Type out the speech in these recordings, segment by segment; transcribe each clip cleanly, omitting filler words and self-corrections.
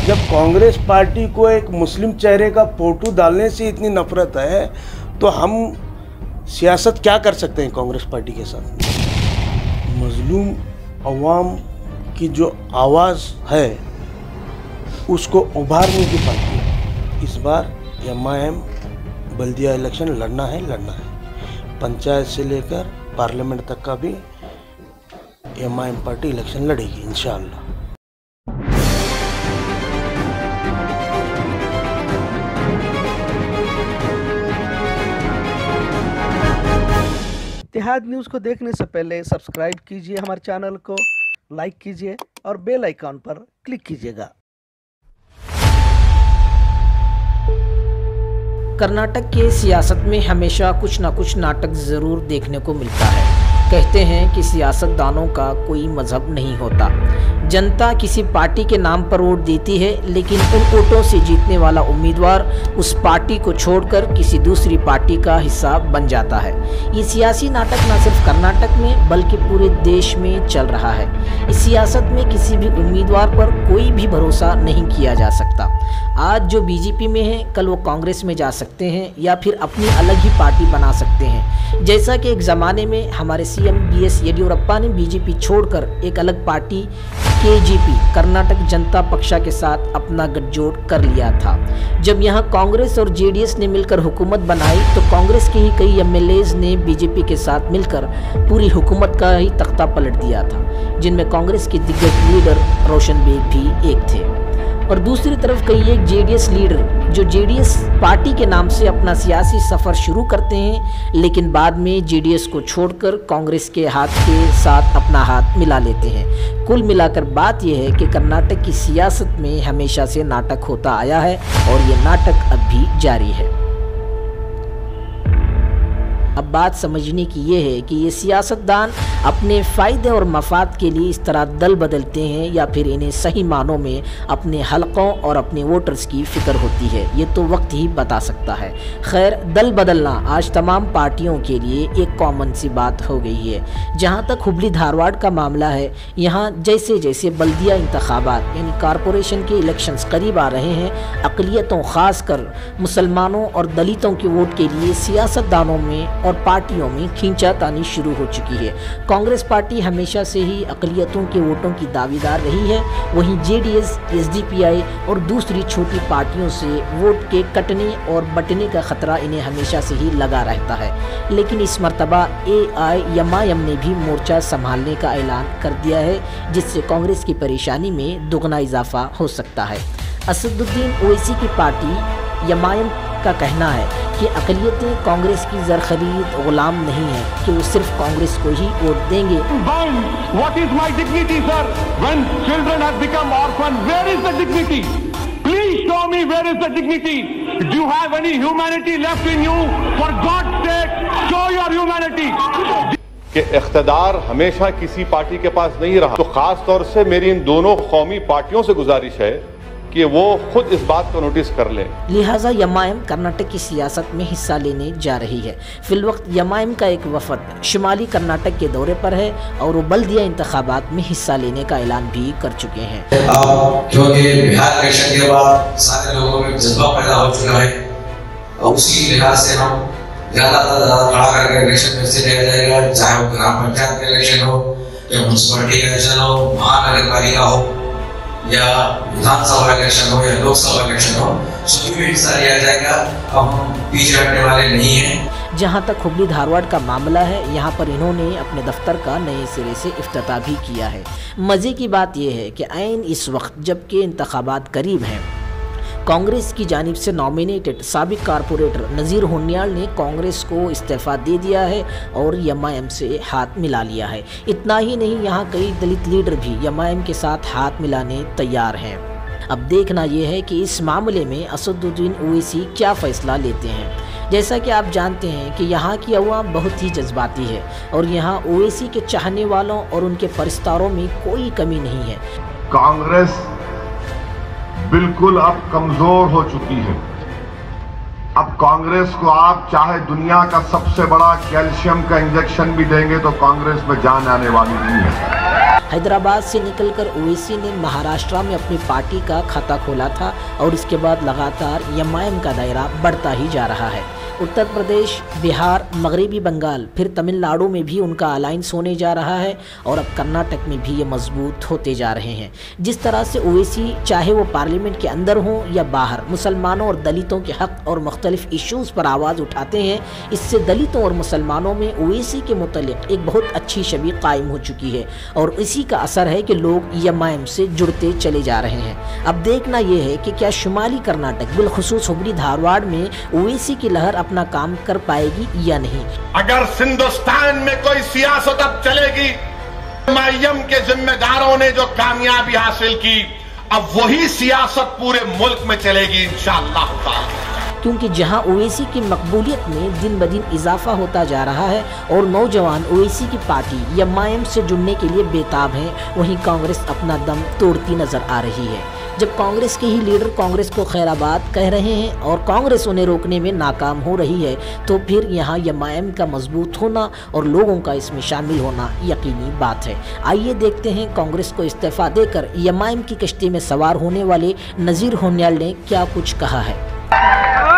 जब कांग्रेस पार्टी को एक मुस्लिम चेहरे का फोटो डालने से इतनी नफरत है तो हम सियासत क्या कर सकते हैं कांग्रेस पार्टी के साथ? मजलूम अवाम की जो आवाज़ है उसको उभारने की पार्टी इस बार एमआईएम बल्दिया इलेक्शन लड़ना है। पंचायत से लेकर पार्लियामेंट तक का भी एमआईएम पार्टी इलेक्शन लड़ेगी इंशाअल्लाह। इत्तेहाद न्यूज़ को देखने से पहले सब्सक्राइब कीजिए हमारे चैनल को, लाइक कीजिए और बेल आइकॉन पर क्लिक कीजिएगा। कर्नाटक के सियासत में हमेशा कुछ ना कुछ नाटक ज़रूर देखने को मिलता है। कहते हैं कि सियासतदानों का कोई मजहब नहीं होता। जनता किसी पार्टी के नाम पर वोट देती है, लेकिन उन वोटों से जीतने वाला उम्मीदवार उस पार्टी को छोड़कर किसी दूसरी पार्टी का हिस्सा बन जाता है। ये सियासी नाटक न सिर्फ कर्नाटक में बल्कि पूरे देश में चल रहा है। इस सियासत में किसी भी उम्मीदवार पर कोई भी भरोसा नहीं किया जा सकता। आज जो बीजेपी में है कल वो कांग्रेस में जा सकते हैं या फिर अपनी अलग ही पार्टी बना सकते हैं। जैसा कि एक ज़माने में हमारे सीएम बीएस येडियुरप्पा ने बीजेपी छोड़कर एक अलग पार्टी केजीपी कर्नाटक जनता पक्षा के साथ अपना गठजोड़ कर लिया था। जब यहां कांग्रेस और जेडीएस ने मिलकर हुकूमत बनाई तो कांग्रेस के ही कई एमएलएज ने बीजेपी के साथ मिलकर पूरी हुकूमत का ही तख्ता पलट दिया था, जिनमें कांग्रेस के दिग्गज लीडर रोशन बेग भी एक थे। और दूसरी तरफ कई एक जेडीएस लीडर जो जेडीएस पार्टी के नाम से अपना सियासी सफ़र शुरू करते हैं, लेकिन बाद में जेडीएस को छोड़कर कांग्रेस के हाथ के साथ अपना हाथ मिला लेते हैं। कुल मिलाकर बात यह है कि कर्नाटक की सियासत में हमेशा से नाटक होता आया है और ये नाटक अब भी जारी है। अब बात समझने की ये है कि ये सियासतदान अपने फ़ायदे और मफाद के लिए इस तरह दल बदलते हैं या फिर इन्हें सही मानों में अपने हलकों और अपने वोटर्स की फ़िक्र होती है, ये तो वक्त ही बता सकता है। खैर, दल बदलना आज तमाम पार्टियों के लिए एक कॉमन सी बात हो गई है। जहाँ तक हुबली धारवाड़ का मामला है, यहाँ जैसे जैसे बल्दिया इंतखाबात यानी कॉरपोरेशन के इलेक्शंस करीब आ रहे हैं, अक़लियतों ख़ासकर मुसलमानों और दलितों के वोट के लिए सियासतदानों में और पार्टियों में खींचातानी शुरू हो चुकी है। कांग्रेस पार्टी हमेशा से ही अक़लियतों के वोटों की दावेदार रही है, वहीं जेडीएस, एसडीपीआई और दूसरी छोटी पार्टियों से वोट के कटने और बंटने का खतरा इन्हें हमेशा से ही लगा रहता है। लेकिन इस मर्तबा एआईएमआईएम ने भी मोर्चा संभालने का ऐलान कर दिया है, जिससे कांग्रेस की परेशानी में दुगना इजाफा हो सकता है। असदुद्दीन ओवैसी की पार्टी एमआईएम का कहना है कि अक़लियतें कांग्रेस की ज़र खरीद गुलाम नहीं है कि वो सिर्फ कांग्रेस को ही वोट देंगे। What is my dignity, sir? When children have become orphan, where is the dignity? Please show me where is the dignity. Do you have any humanity left in you? For God's sake, show your humanity. कि इख्तिदार हमेशा किसी party के पास नहीं रहा, तो खास तौर से मेरी इन दोनों कौमी पार्टियों से गुजारिश है कि वो खुद इस बात को नोटिस कर लें। लिहाजा एमआईएम कर्नाटक की सियासत में हिस्सा लेने जा रही है। फिलवक्त एमआईएम का एक वफद शुमाली कर्नाटक के दौरे पर है और वो बल्दिया इंतखाबात में हिस्सा लेने का ऐलान भी कर चुके हैं। क्योंकि बिहार इलेक्शन के बाद सारे लोगों में जज्बा पैदा हो चुका है और उसी लिहाज से हम ज़्यादा खड़ा करके इलेक्शन में से लिया जाएगा, चाहे वो ग्राम पंचायत का इलेक्शन हो या म्यूनसिपलिटी का इलेक्शन हो, महानगर पालिका हो या विधानसभा इलेक्शन हो या लोकसभा इलेक्शन हो, सभी में हिस्सा लिया जाएगा। अब हम पीछे हटने वाले नहीं हैं। जहाँ तक हुबली धारवाड़ का मामला है, यहाँ पर इन्होंने अपने दफ्तर का नए सिरे से इफ्तिताह भी किया है। मज़े की बात यह है कि ऐन इस वक्त जबकि इंतखाबात करीब हैं, कांग्रेस की जानिब से नॉमिनेटेड साबिक कारपोरेटर नज़ीर होनियाल ने कांग्रेस को इस्तीफ़ा दे दिया है और एमआईएम से हाथ मिला लिया है। इतना ही नहीं, यहाँ कई दलित लीडर भी एमआईएम के साथ हाथ मिलाने तैयार हैं। अब देखना यह है कि इस मामले में असदुद्दीन ओवैसी क्या फ़ैसला लेते हैं। जैसा कि आप जानते हैं कि यहाँ की अवाम बहुत ही जज्बाती है और यहाँ ओवैसी के चाहने वालों और उनके परस्तारों में कोई कमी नहीं है। कांग्रेस बिल्कुल अब कमजोर हो चुकी है। अब कांग्रेस को आप चाहे दुनिया का सबसे बड़ा कैल्शियम का इंजेक्शन भी देंगे तो कांग्रेस में जान आने वाली नहीं है। हैदराबाद से निकलकर ओवैसी ने महाराष्ट्र में अपनी पार्टी का खाता खोला था और इसके बाद लगातार एमआईएम का दायरा बढ़ता ही जा रहा है। उत्तर प्रदेश, बिहार, मगरबी बंगाल, फिर तमिलनाडु में भी उनका अलायंस होने जा रहा है और अब कर्नाटक में भी ये मजबूत होते जा रहे हैं। जिस तरह से ओवैसी चाहे वो पार्लियामेंट के अंदर हो या बाहर मुसलमानों और दलितों के हक और मुख्तलिफ इश्यूज़ पर आवाज़ उठाते हैं, इससे दलितों और मुसलमानों में ओवैसी के मुतल्लिक़ एक बहुत अच्छी छवि कायम हो चुकी है और इसी का असर है कि लोग एमआईएम से जुड़ते चले जा रहे हैं। अब देखना यह है कि क्या शुमाली कर्नाटक बिलखुसूस हुबली धारवाड़ में ओवैसी की लहर अपना काम कर पाएगी या नहीं। अगर हिंदुस्तान में कोई सियासत अब चलेगी, एमआईएम के जिम्मेदारों ने जो कामयाबी हासिल की, अब वही सियासत पूरे मुल्क में चलेगी इंशाअल्लाह ताला। क्योंकि जहां ओवैसी की मकबूलियत में दिन ब दिन इजाफा होता जा रहा है और नौजवान ओवैसी की पार्टी एमआईएम से जुड़ने के लिए बेताब हैं, वहीं कांग्रेस अपना दम तोड़ती नजर आ रही है। जब कांग्रेस के ही लीडर कांग्रेस को खैराबाद कह रहे हैं और कांग्रेस उन्हें रोकने में नाकाम हो रही है, तो फिर यहाँ एमआईएम का मजबूत होना और लोगों का इसमें शामिल होना यकीनी बात है। आइए देखते हैं कांग्रेस को इस्तीफा देकर एमआईएम की कश्ती में सवार होने वाले नज़ीर होन्याल ने क्या कुछ कहा है।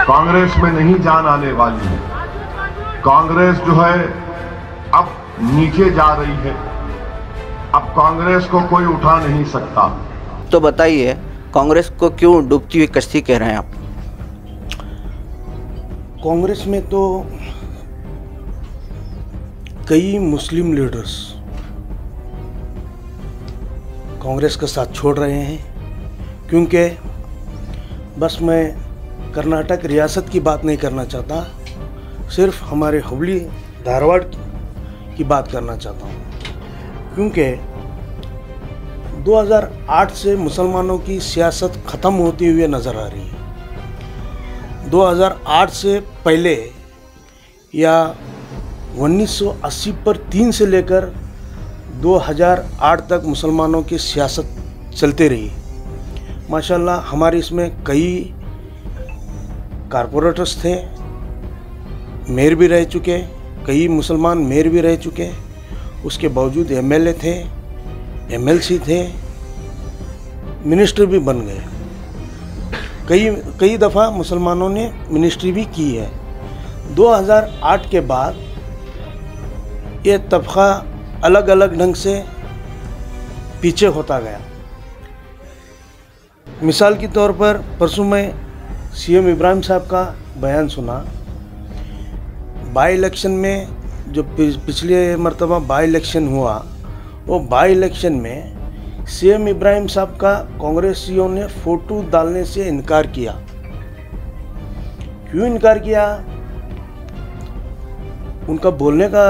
कांग्रेस में नहीं जान आने वाली है। कांग्रेस जो है अब नीचे जा रही है। अब कांग्रेस को कोई उठा नहीं सकता। तो बताइए, कांग्रेस को क्यों डूबती हुई कश्ती कह रहे हैं आप? कांग्रेस में तो कई मुस्लिम लीडर्स कांग्रेस का साथ छोड़ रहे हैं, क्योंकि बस मैं कर्नाटक रियासत की बात नहीं करना चाहता, सिर्फ हमारे हुबली धारवाड़ की बात करना चाहता हूँ। क्योंकि 2008 से मुसलमानों की सियासत ख़त्म होती हुई नज़र आ रही है। 2008 से पहले या 1980 पर 3 से लेकर 2008 तक मुसलमानों की सियासत चलते रही। माशाल्लाह हमारे इसमें कई कारपोरेटर्स थे, मेयर भी रह चुके, कई मुसलमान मेयर भी रह चुके, उसके बावजूद एमएलए थे, एमएलसी थे, मिनिस्टर भी बन गए। कई दफ़ा मुसलमानों ने मिनिस्ट्री भी की है। 2008 के बाद ये तबका अलग अलग ढंग से पीछे होता गया। मिसाल के तौर पर परसों मैं सीएम इब्राहिम साहब का बयान सुना। बाई इलेक्शन में जो पिछले मरतबा बाई इलेक्शन हुआ, वो बाई इलेक्शन में सीएम इब्राहिम साहब का कांग्रेसियों ने फोटो डालने से इनकार किया। क्यों इनकार किया? उनका बोलने का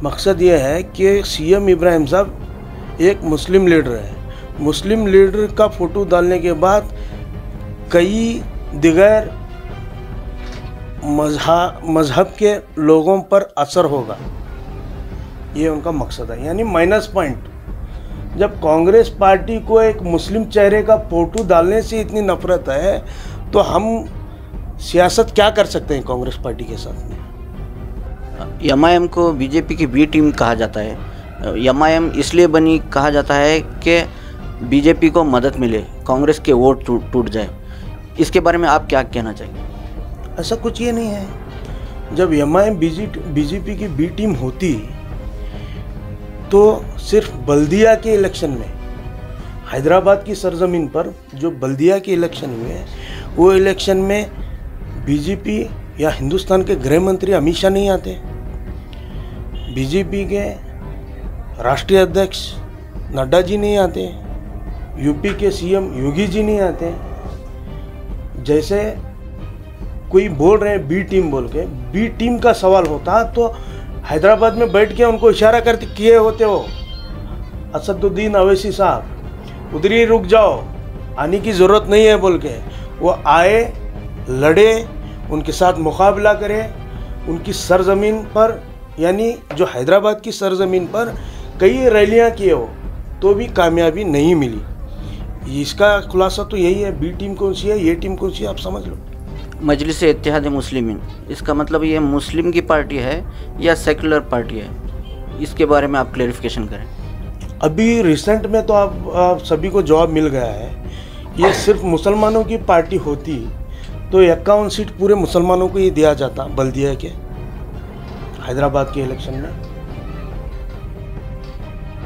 मकसद ये है कि सीएम इब्राहिम साहब एक मुस्लिम लीडर है। मुस्लिम लीडर का फोटो डालने के बाद कई दिगर मजहब के लोगों पर असर होगा, ये उनका मकसद है, यानी माइनस पॉइंट। जब कांग्रेस पार्टी को एक मुस्लिम चेहरे का फोटो डालने से इतनी नफरत है, तो हम सियासत क्या कर सकते हैं कांग्रेस पार्टी के साथ में? एमआईएम को बीजेपी की बी टीम कहा जाता है। एमआईएम इसलिए बनी कहा जाता है कि बीजेपी को मदद मिले, कांग्रेस के वोट टूट जाए। इसके बारे में आप क्या कहना चाहिए? ऐसा कुछ ये नहीं है। जब एमआईएम बीजेपी की बी टीम होती तो सिर्फ बल्दिया के इलेक्शन में, हैदराबाद की सरजमीन पर जो बल्दिया के इलेक्शन हुए, वो इलेक्शन में बीजेपी या हिंदुस्तान के गृह मंत्री अमित शाह नहीं आते, बीजेपी के राष्ट्रीय अध्यक्ष नड्डा जी नहीं आते, यूपी के सीएम योगी जी नहीं आते। जैसे कोई बोल रहे हैं बी टीम बोल के, बी टीम का सवाल होता तो हैदराबाद में बैठ के उनको इशारा करते किए होते हो, असदुद्दीन अवैसी साहब उधर ही रुक जाओ, आने की ज़रूरत नहीं है बोल के। वो आए, लड़े, उनके साथ मुकाबला करें। उनकी सरजमीन पर, यानी जो हैदराबाद की सरजमीन पर कई रैलियां किए हो तो भी कामयाबी नहीं मिली। इसका खुलासा तो यही है, बी टीम कौन सी है, ये टीम कौन सी है, आप समझ लो। मजलिस इत्तेहाद मुस्लिमीन, इसका मतलब ये मुस्लिम की पार्टी है या सेकुलर पार्टी है? इसके बारे में आप क्लेरिफिकेशन करें। अभी रिसेंट में तो आप सभी को जवाब मिल गया है। ये सिर्फ मुसलमानों की पार्टी होती तो 51 सीट पूरे मुसलमानों को ही दिया जाता बल्दिया के हैदराबाद के इलेक्शन में।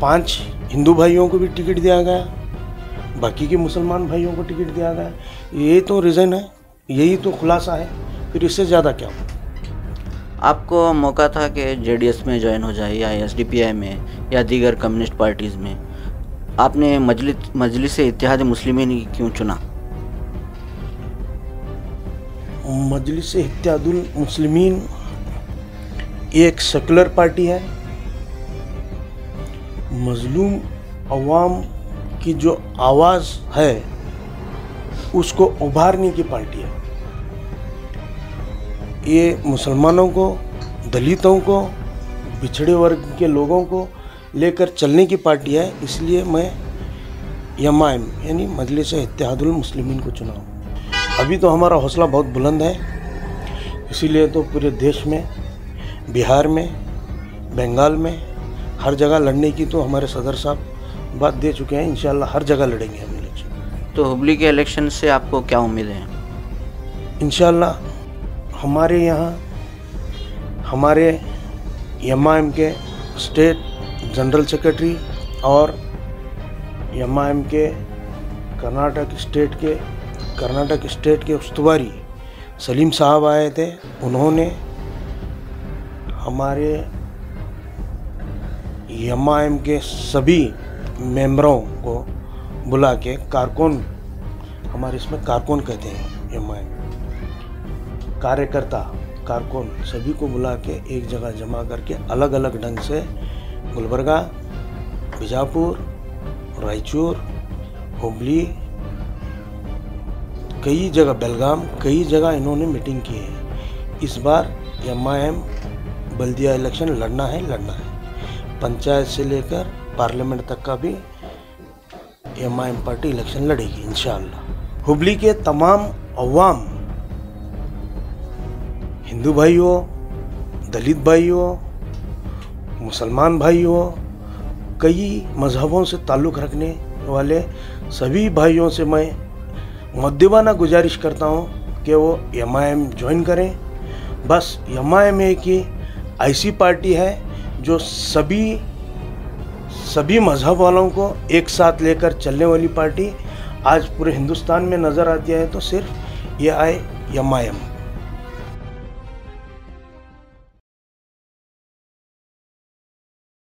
5 हिंदू भाइयों को भी टिकट दिया गया, बाकी के मुसलमान भाइयों को टिकट दिया गया। यही तो रीज़न है, यही तो खुलासा है, फिर इससे ज़्यादा क्या हो। आपको मौका था कि जेडीएस में ज्वाइन हो जाए या एसडीपीआई में या दीगर कम्युनिस्ट पार्टीज़ में, आपने मजलिस-ए-इत्तेहाद मुस्लिमीन क्यों चुना? मजलिस-ए-इत्तेहादुल मुस्लिमीन एक सेकुलर पार्टी है। मजलूम अवाम की जो आवाज़ है उसको उभारने की पार्टी है। ये मुसलमानों को, दलितों को, पिछड़े वर्ग के लोगों को लेकर चलने की पार्टी है। इसलिए मैं एमआईएम यानी मजलिस-ए-इत्तेहादुल मुस्लिमीन को चुना हूँ। अभी तो हमारा हौसला बहुत बुलंद है, इसीलिए तो पूरे देश में, बिहार में, बंगाल में हर जगह लड़ने की तो हमारे सदर साहब बात दे चुके हैं। इंशाल्लाह हर जगह लड़ेंगे हम इलेक्शन। तो हुबली के इलेक्शन से आपको क्या उम्मीदें हैं? इंशाल्लाह हमारे यहाँ हमारे एमआईएम के स्टेट जनरल सेक्रेटरी और एमआईएम के कर्नाटक स्टेट के उस्तुवारी सलीम साहब आए थे। उन्होंने हमारे एमआईएम के सभी मेंबरों को बुला के, कारकुन, हमारे इसमें कारकुन कहते हैं, एमआईएम कार्यकर्ता, कारकुन सभी को बुला के एक जगह जमा करके अलग अलग ढंग से गुलबर्गा, बीजापुर, रायचूर, हुबली, कई जगह, बेलगाम, कई जगह इन्होंने मीटिंग की है। इस बार एमआईएम बल्दिया इलेक्शन लड़ना है। पंचायत से लेकर पार्लियामेंट तक का भी एमआईएम पार्टी इलेक्शन लड़ेगी इंशाअल्लाह। हुबली के तमाम अवाम, हिंदू भाई हो, दलित भाई हो, मुसलमान भाई हो, कई मजहबों से ताल्लुक़ रखने वाले सभी भाइयों से मैं मुद्दबाना गुजारिश करता हूँ कि वो एमआईएम ज्वाइन करें। बस एमआईएम एक ही ऐसी पार्टी है जो सभी मजहब वालों को एक साथ लेकर चलने वाली पार्टी आज पूरे हिंदुस्तान में नज़र आती है, तो सिर्फ ये एमआईएम।